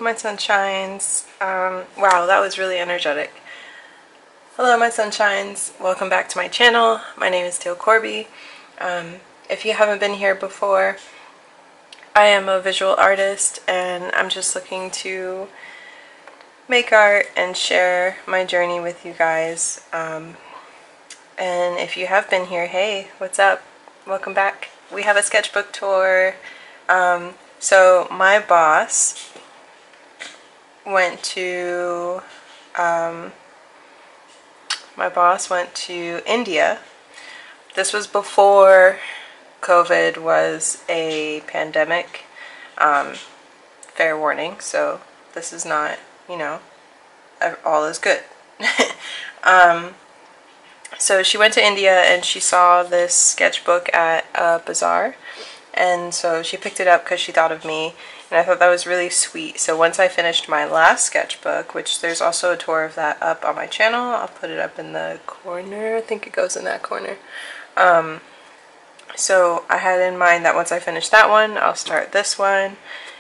my sunshines. Wow, that was really energetic. Hello, my sunshines. Welcome back to my channel. My name is Teal Korby. If you haven't been here before, I am a visual artist and I'm just looking to make art and share my journey with you guys. And if you have been here, hey, what's up? Welcome back. We have a sketchbook tour. So my boss went to India. This was before COVID was a pandemic. Fair warning, so this is not, you know, all is good. So she went to India and she saw this sketchbook at a bazaar, and so she picked it up because she thought of me, and I thought that was really sweet. So once I finished my last sketchbook, which there's also a tour of that up on my channel, I'll put it up in the corner. I think it goes in that corner. So I had in mind that once I finish that one, I'll start this one,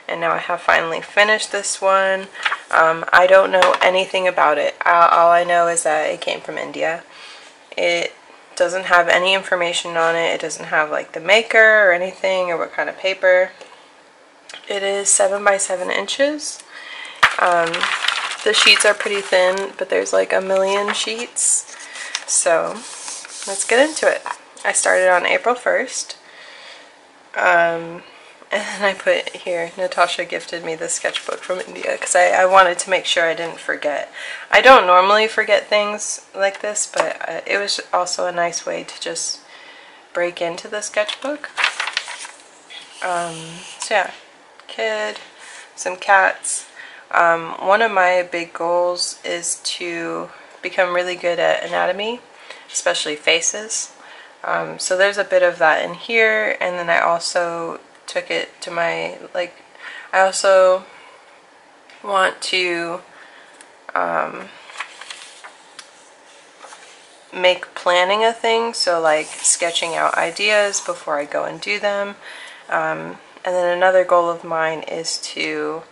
and now I have finally finished this one. I don't know anything about it. All I know is that it came from India. It doesn't have any information on it. It doesn't have like the maker or anything or what kind of paper. It is 7 by 7 inches. The sheets are pretty thin, but there's like a million sheets. So let's get into it. I started on April 1st. And then I put here, Natasha gifted me this sketchbook from India because I wanted to make sure I didn't forget. I don't normally forget things like this, but it was also a nice way to just break into the sketchbook. So yeah, kid, some cats. One of my big goals is to become really good at anatomy, especially faces. So there's a bit of that in here, and then I also took it to my, like, I also want to make planning a thing, so like sketching out ideas before I go and do them. And then another goal of mine is to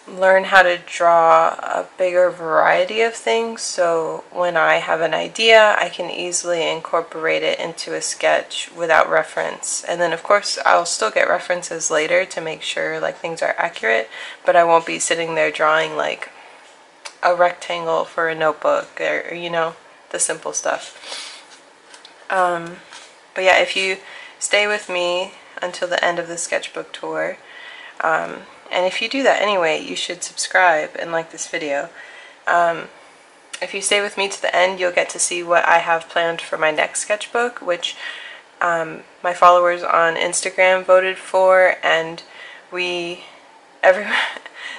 learn how to draw a bigger variety of things, so when I have an idea I can easily incorporate it into a sketch without reference. And then of course I'll still get references later to make sure like things are accurate, but I won't be sitting there drawing like a rectangle for a notebook or you know, the simple stuff. But yeah, if you stay with me until the end of the sketchbook tour, and if you do that anyway, you should subscribe and like this video. If you stay with me to the end, you'll get to see what I have planned for my next sketchbook, which my followers on Instagram voted for, and the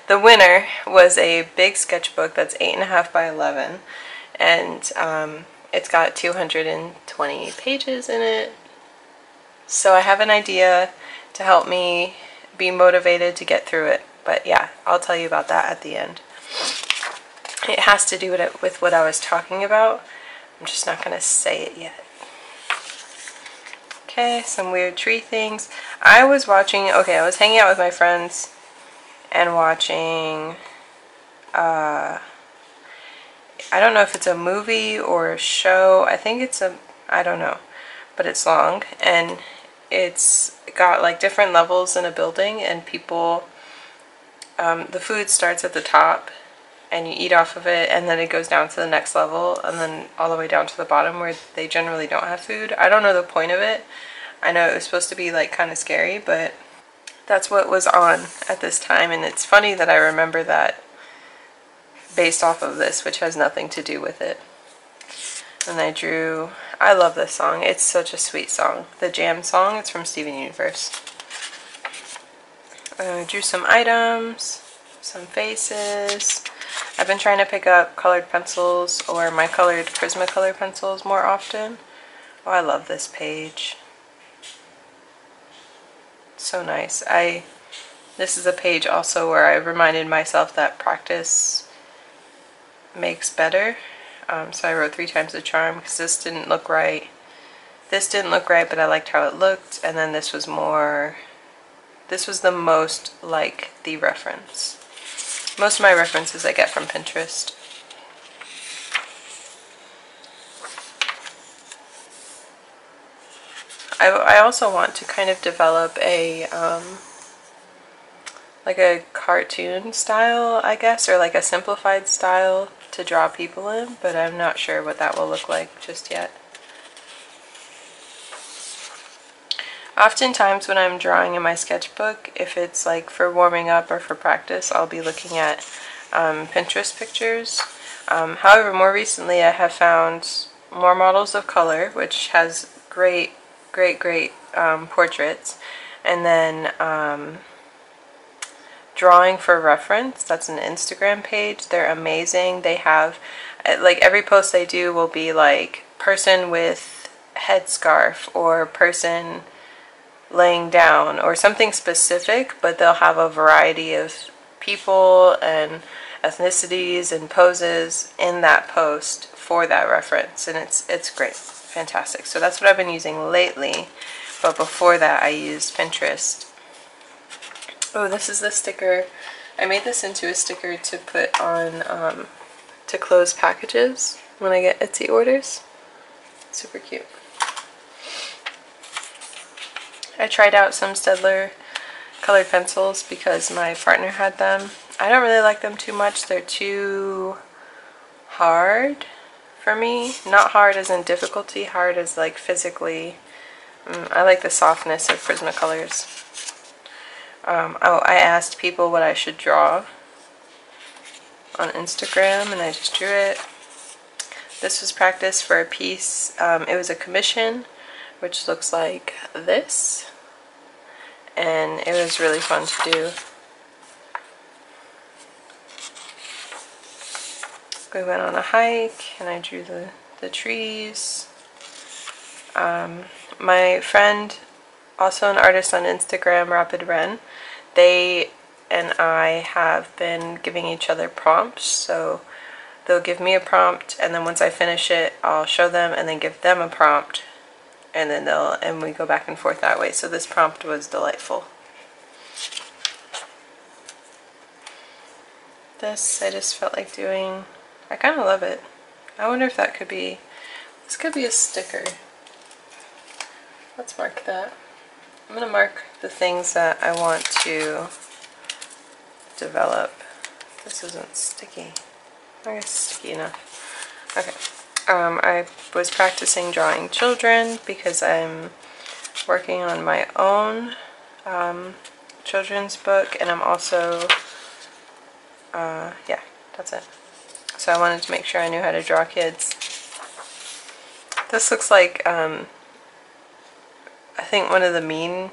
winner was a big sketchbook that's 8.5 by 11, and it's got 220 pages in it. So I have an idea to help me be motivated to get through it, but yeah, I'll tell you about that at the end. It has to do with what I was talking about. I'm just not gonna say it yet. Okay, some weird tree things. I was hanging out with my friends and watching I don't know if it's a movie or a show. I think it's I don't know, but it's long, and it's got like different levels in a building, and people, the food starts at the top and you eat off of it, and then it goes down to the next level, and then all the way down to the bottom where they generally don't have food. I don't know the point of it. I know it was supposed to be like kind of scary, but that's what was on at this time, and it's funny that I remember that based off of this, which has nothing to do with it. And I love this song. It's such a sweet song. The Jam song, it's from Steven Universe. I drew some items, some faces. I've been trying to pick up colored pencils or my colored Prismacolor pencils more often. Oh, I love this page. So nice. This is a page also where I reminded myself that practice makes better. So I wrote 3 times the charm because this didn't look right. This didn't look right, but I liked how it looked. And then this This was the most like the reference. Most of my references I get from Pinterest. I also want to kind of develop a like a cartoon style, I guess, or like a simplified style to draw people in, but I'm not sure what that will look like just yet. Oftentimes when I'm drawing in my sketchbook, if it's like for warming up or for practice, I'll be looking at Pinterest pictures. However, more recently I have found More Models of Color, which has great portraits, and then Drawing for Reference, that's an Instagram page. They're amazing. They have, like, every post they do will be like person with headscarf or person laying down or something specific, but they'll have a variety of people and ethnicities and poses in that post for that reference, and it's great, fantastic. So that's what I've been using lately, but before that I used Pinterest. Oh, this is the sticker. I made this into a sticker to put on to close packages when I get Etsy orders. Super cute. I tried out some Staedtler colored pencils because my partner had them. I don't really like them too much. They're too hard for me. Not hard as in difficulty, hard as like physically. I like the softness of Prismacolors. I asked people what I should draw on Instagram, and I just drew it. This was practice for a piece. It was a commission, which looks like this, and it was really fun to do. We went on a hike, and I drew the trees. My friend, also an artist on Instagram, Rapid Ren, they and I have been giving each other prompts. So they'll give me a prompt, and then once I finish it, I'll show them and then give them a prompt, and then we go back and forth that way. So this prompt was delightful. This I just felt like doing. I kind of love it. I wonder if that could be, this could be a sticker. Let's mark that. I'm going to mark the things that I want to develop. This isn't sticky. I guess it's sticky enough. Okay. I was practicing drawing children because I'm working on my own children's book, and I'm also, yeah, that's it. So I wanted to make sure I knew how to draw kids. This looks like, I think one of the mean,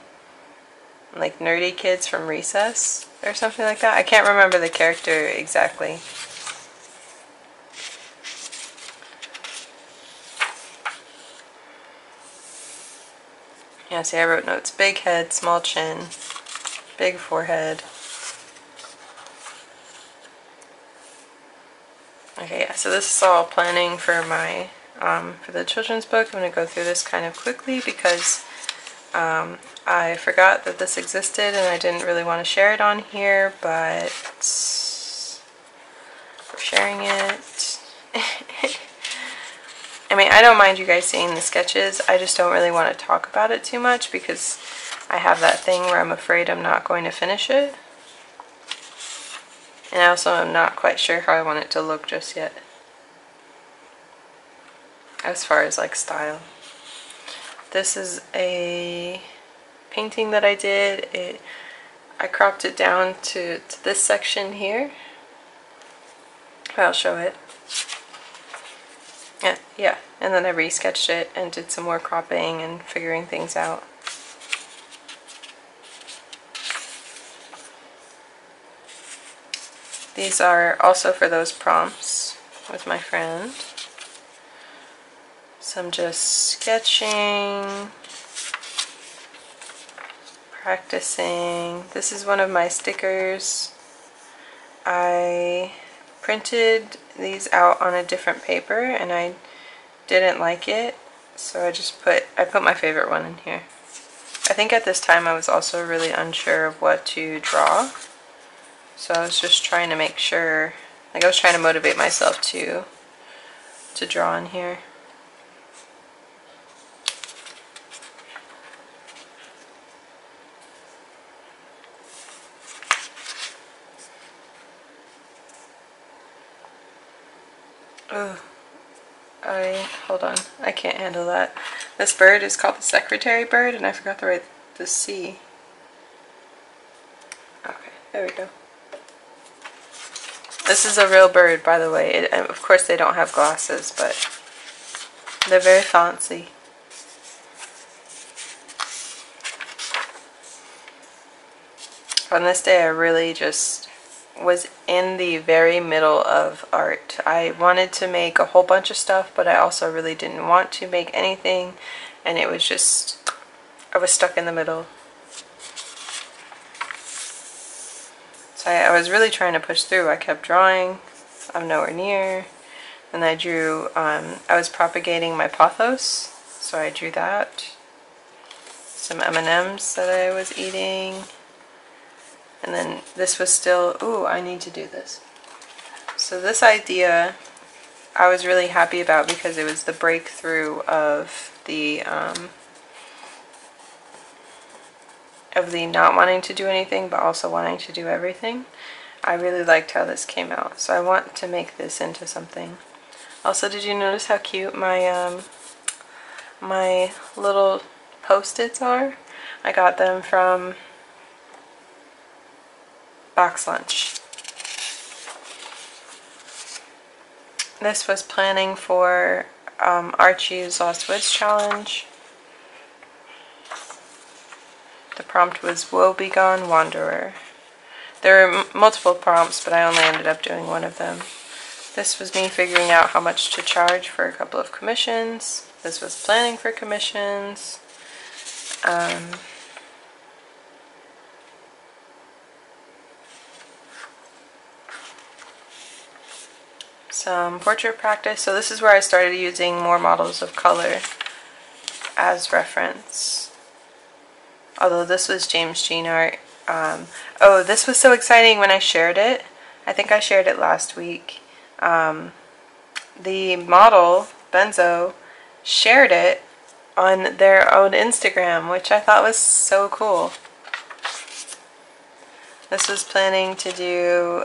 like, nerdy kids from Recess or something like that. I can't remember the character exactly. Yeah, see, I wrote notes. Big head, small chin, big forehead. Okay, yeah, so this is all planning for my, for the children's book. I'm going to go through this kind of quickly because I forgot that this existed and I didn't really want to share it on here, but we're sharing it. I mean, I don't mind you guys seeing the sketches. I just don't really want to talk about it too much because I have that thing where I'm afraid I'm not going to finish it. And I also am not quite sure how I want it to look just yet, as far as like style. This is a painting that I did. I cropped it down to this section here. I'll show it. Yeah, and then I re-sketched it and did some more cropping and figuring things out. These are also for those prompts with my friend. So I'm just sketching, practicing. This is one of my stickers. I printed these out on a different paper and I didn't like it, so I put my favorite one in here. I think at this time I was also really unsure of what to draw. So I was just trying to make sure, like I was trying to motivate myself to draw in here. Oh, hold on, I can't handle that. This bird is called the secretary bird, and I forgot to write the C. Okay, there we go. This is a real bird, by the way. Of course they don't have glasses, but they're very fancy. On this day I really just was in the very middle of art. I wanted to make a whole bunch of stuff, but I also really didn't want to make anything, and it was just, I was stuck in the middle. So I was really trying to push through. I kept drawing. I'm nowhere near. And I drew, I was propagating my pothos, so I drew that. Some M&Ms that I was eating. And then this was still, ooh, I need to do this. So this idea I was really happy about because it was the breakthrough of the not wanting to do anything but also wanting to do everything. I really liked how this came out, so I want to make this into something. Also, did you notice how cute my my little post-its are? I got them from Box Lunch. This was planning for Archie's Lost Woods challenge. The prompt was Woe Begone Wanderer. There were multiple prompts, but I only ended up doing one of them. This was me figuring out how much to charge for a couple of commissions. This was planning for commissions. Some portrait practice. So this is where I started using more models of color as reference. Although this was James Jean art. Oh, this was so exciting when I shared it. I think I shared it last week. The model, Benzo, shared it on their own Instagram, which I thought was so cool. This was planning to do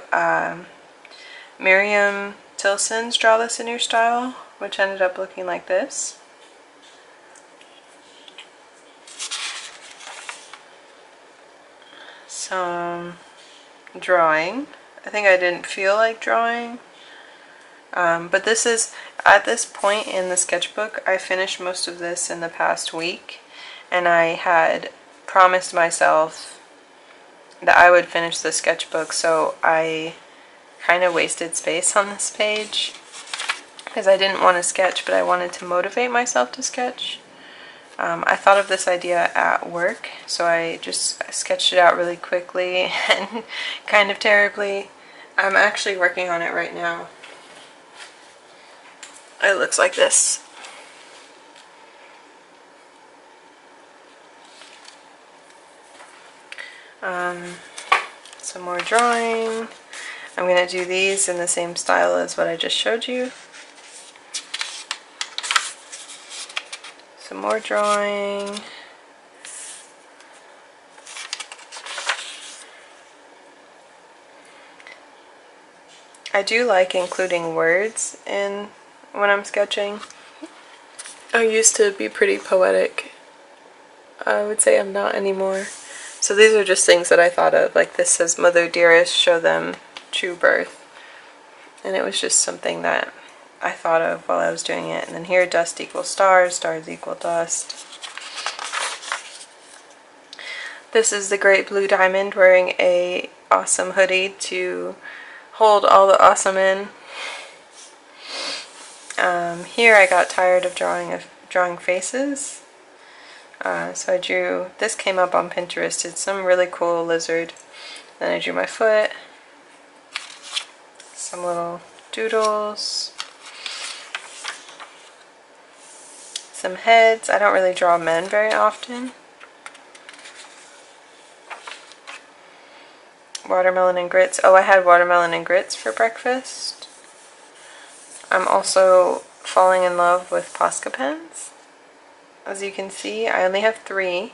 Miriam Tilson's Draw This in Your Style, which ended up looking like this. Some drawing. I think I didn't feel like drawing. But this is, at this point in the sketchbook, I finished most of this in the past week, and I had promised myself that I would finish the sketchbook, so I kind of wasted space on this page because I didn't want to sketch, but I wanted to motivate myself to sketch. I thought of this idea at work, so I just sketched it out really quickly and kind of terribly. I'm actually working on it right now. It looks like this. Some more drawing. I'm going to do these in the same style as what I just showed you. Some more drawing. I do like including words in when I'm sketching. I used to be pretty poetic. I would say I'm not anymore. So these are just things that I thought of. Like this says, Mother Dearest, show them true birth. And it was just something that I thought of while I was doing it. And then here, dust equals stars, stars equal dust. This is the Great Blue Diamond wearing a awesome hoodie to hold all the awesome in. Here I got tired of drawing faces. So I drew, this came up on Pinterest, it's some really cool lizard. Then I drew my foot, some little doodles, some heads. I don't really draw men very often. watermelon and grits. Oh, I had watermelon and grits for breakfast. I'm also falling in love with Posca pens. As you can see, I only have 3.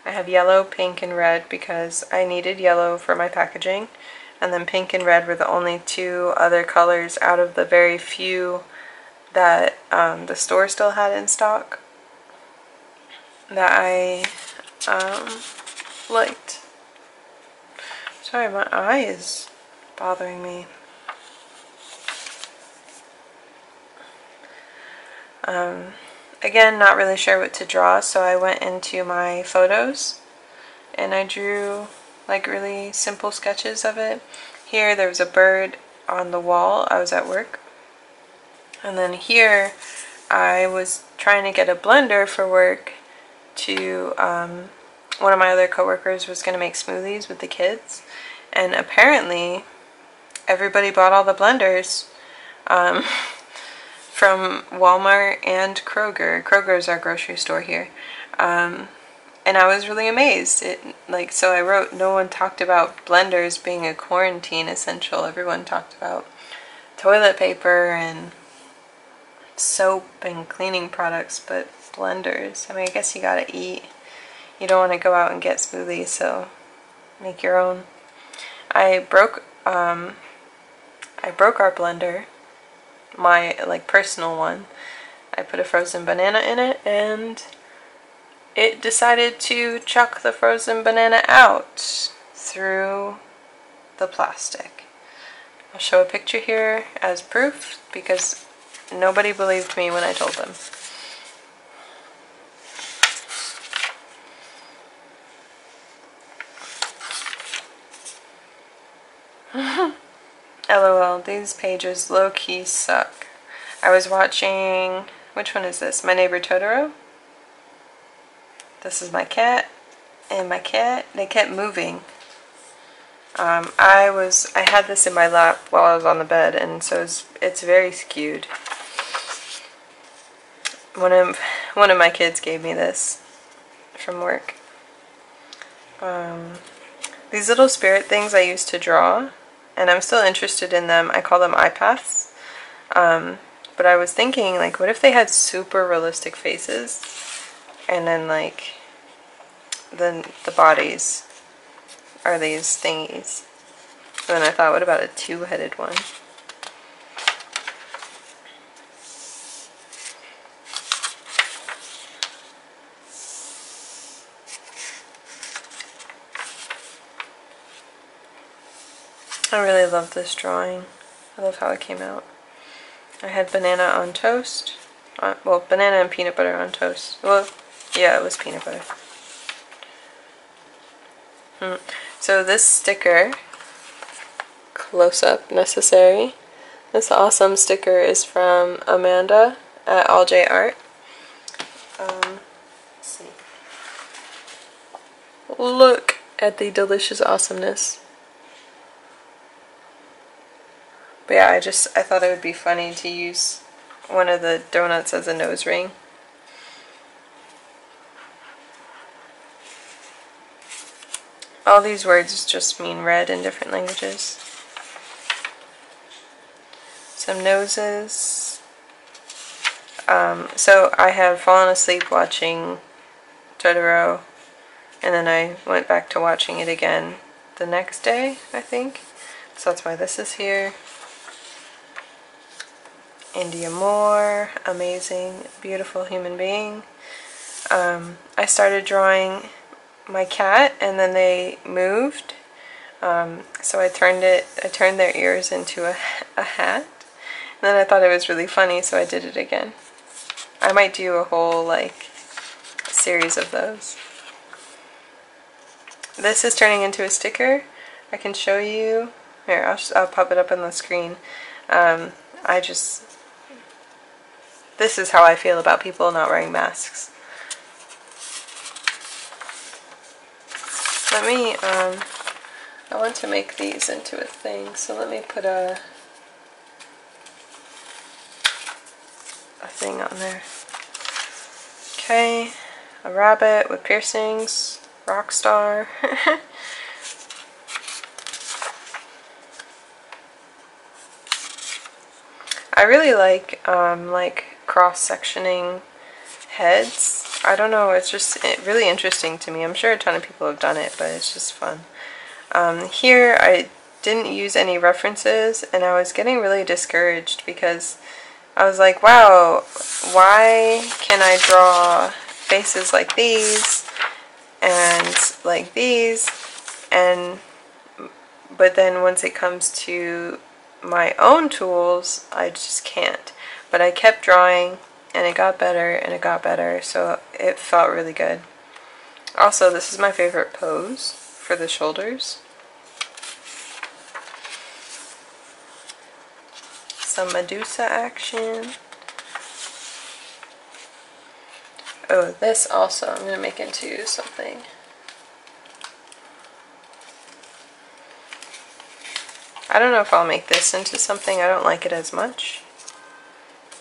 I have yellow, pink, and red because I needed yellow for my packaging. And then pink and red were the only 2 other colors out of the very few that the store still had in stock that I liked. Sorry, my eye is bothering me. Again, not really sure what to draw, so I went into my photos and I drew like really simple sketches of it. Here there was a bird on the wall. I was at work. And then here I was trying to get a blender for work to, one of my other coworkers was going to make smoothies with the kids. And apparently everybody bought all the blenders from Walmart and Kroger. Kroger's our grocery store here. And I was really amazed. So I wrote, no one talked about blenders being a quarantine essential. Everyone talked about toilet paper and soap and cleaning products, but blenders, I mean, I guess you gotta eat. You don't want to go out and get smoothies, so make your own. I broke our blender, my personal one. I put a frozen banana in it and it decided to chuck the frozen banana out through the plastic. I'll show a picture here as proof because nobody believed me when I told them. LOL, these pages low-key suck. I was watching, which one is this? My Neighbor Totoro? This is my cat, and my cat, they kept moving. I had this in my lap while I was on the bed, and so it's very skewed. One of my kids gave me this from work. These little spirit things I used to draw, and I'm still interested in them. I call them iPaths. But I was thinking, like, what if they had super realistic faces, and then the bodies are these thingies. And then I thought, what about a 2-headed one? I really love this drawing. I love how it came out. I had banana on toast. Well, banana and peanut butter on toast. Well, yeah, it was peanut butter. So this sticker, close-up necessary. This awesome sticker is from Amanda at All J Art. Let's see. Look at the delicious awesomeness. But yeah, I thought it would be funny to use one of the donuts as a nose ring. All these words just mean red in different languages. Some noses. So I have fallen asleep watching Totoro, and then I went back to watching it again the next day, I think. So that's why this is here. India Moore, amazing, beautiful human being. I started drawing my cat, and then they moved. So I turned their ears into a hat. And then I thought it was really funny, so I did it again. I might do a whole series of those. This is turning into a sticker. I can show you. Here, I'll pop it up on the screen. This is how I feel about people not wearing masks. Let me, I want to make these into a thing, so let me put a thing on there. Okay, a rabbit with piercings, rock star. I really like cross-sectioning heads. I don't know, it's just really interesting to me. I'm sure a ton of people have done it, but it's just fun. Here I didn't use any references, and I was getting really discouraged because I was like, wow, why can I draw faces like these and like these, but then once it comes to my own tools, I just can't. But I kept drawing, and it got better, and it got better, so it felt really good. Also, this is my favorite pose for the shoulders. Some Medusa action. Oh, this also I'm going to make into something. I don't know if I'll make this into something. I don't like it as much,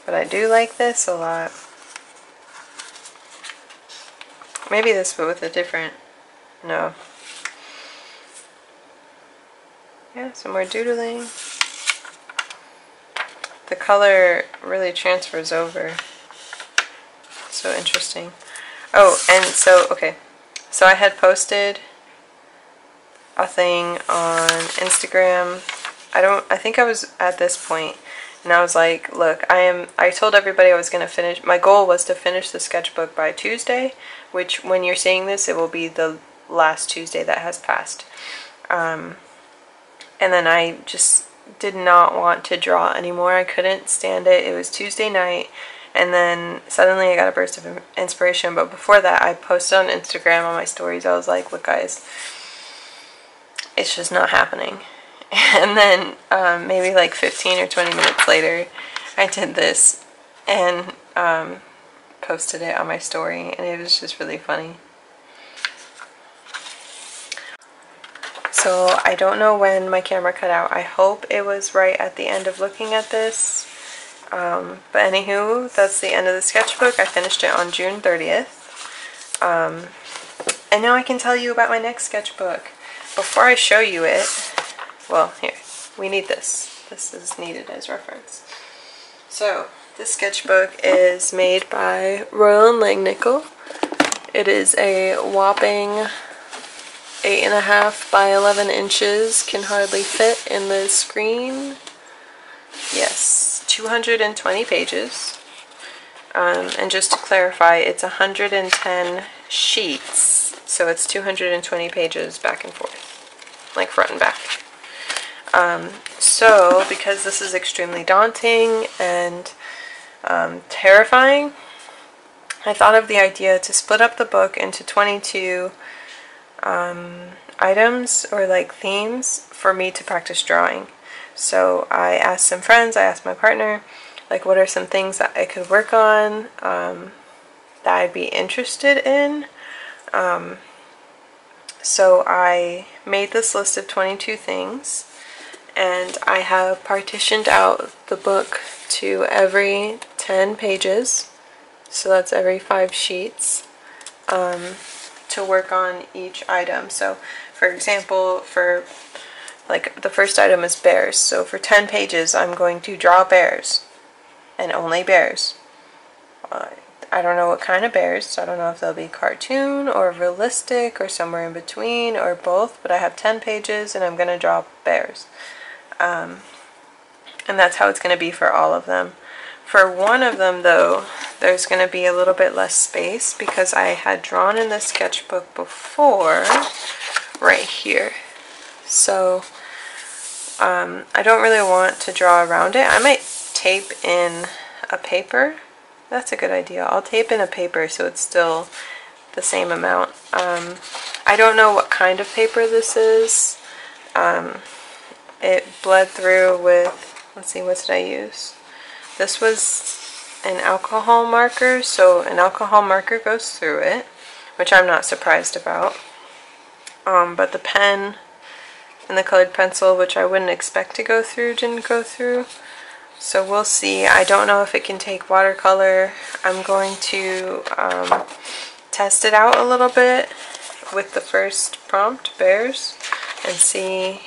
but I do like this a lot. Maybe this, but with a different, no. Yeah, some more doodling. The color really transfers over. So interesting. Oh, and so, okay. So I had posted a thing on Instagram. I think I was at this point, and I was like, look, I told everybody I was going to finish, my goal was to finish the sketchbook by Tuesday, which when you're seeing this, it will be the last Tuesday that has passed. And then I just did not want to draw anymore. I couldn't stand it. It was Tuesday night, and then suddenly I got a burst of inspiration. But before that, I posted on Instagram on my stories. I was like, look guys, it's just not happening. And then maybe like 15 or 20 minutes later, I did this and posted it on my story, and it was just really funny. So I don't know when my camera cut out. I hope it was right at the end of looking at this. But anywho, that's the end of the sketchbook. I finished it on June 30th. And now I can tell you about my next sketchbook. Before I show you it, well, here, we need this. This is needed as reference. So, this sketchbook is made by Royal & Langnickel. It is a whopping 8.5 by 11 inches, can hardly fit in the screen. Yes, 220 pages. And just to clarify, it's 110 sheets, so it's 220 pages back and forth, like front and back. So, because this is extremely daunting and terrifying, I thought of the idea to split up the book into 22 items or like themes for me to practice drawing. So I asked some friends, I asked my partner, like what are some things that I could work on that I'd be interested in. So I made this list of 22 things, and I have partitioned out the book to every 10 pages, so that's every 5 sheets, to work on each item. So for example, for like the first item is bears, so for 10 pages I'm going to draw bears and only bears. I don't know what kind of bears, so I don't know if they'll be cartoon or realistic or somewhere in between or both, but I have 10 pages and I'm going to draw bears. And that's how it's going to be for all of them. For one of them though, there's going to be a little bit less space because I had drawn in the sketchbook before right here. So I don't really want to draw around it. I might tape in a paper. That's a good idea. I'll tape in a paper so it's still the same amount. I don't know what kind of paper this is. It bled through with, let's see, what did I use? This was an alcohol marker, so an alcohol marker goes through it, which I'm not surprised about. But the pen and the colored pencil, which I wouldn't expect to go through, didn't go through. So we'll see. I don't know if it can take watercolor. I'm going to test it out a little bit with the first prompt, bears, and see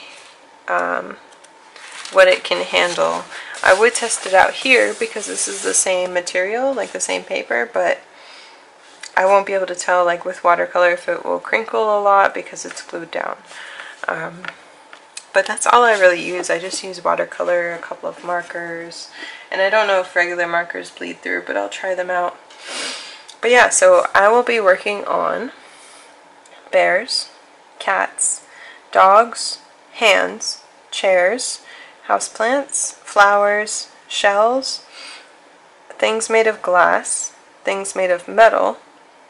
what it can handle. I would test it out here because this is the same material, like the same paper, but I won't be able to tell like with watercolor if it will crinkle a lot because it's glued down. But that's all I really use. I just use watercolor, a couple of markers, and I don't know if regular markers bleed through, but I'll try them out. But yeah, so I will be working on bears, cats, dogs, hands, chairs, houseplants, flowers, shells, things made of glass, things made of metal,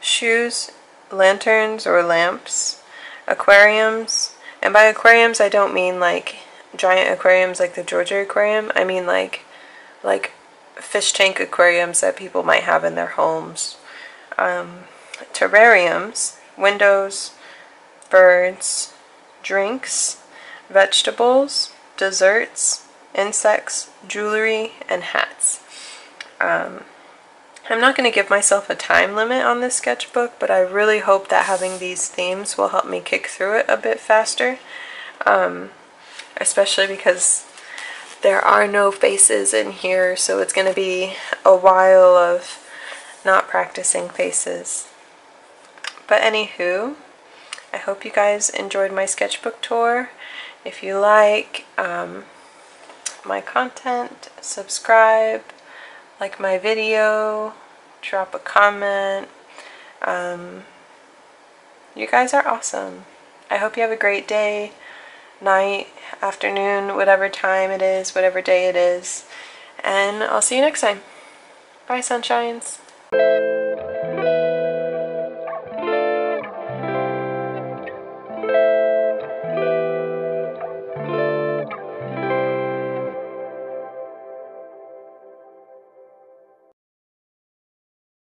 shoes, lanterns or lamps, aquariums, and by aquariums I don't mean like giant aquariums like the Georgia Aquarium. I mean like fish tank aquariums that people might have in their homes. Terrariums, windows, birds, drinks, vegetables, desserts, insects, jewelry, and hats. I'm not going to give myself a time limit on this sketchbook, but I really hope that having these themes will help me kick through it a bit faster, especially because there are no faces in here, so it's going to be a while of not practicing faces. But anywho, I hope you guys enjoyed my sketchbook tour. If you like my content, subscribe, like my video, drop a comment. You guys are awesome. I hope you have a great day, night, afternoon, whatever time it is, whatever day it is. And I'll see you next time. Bye, sunshines.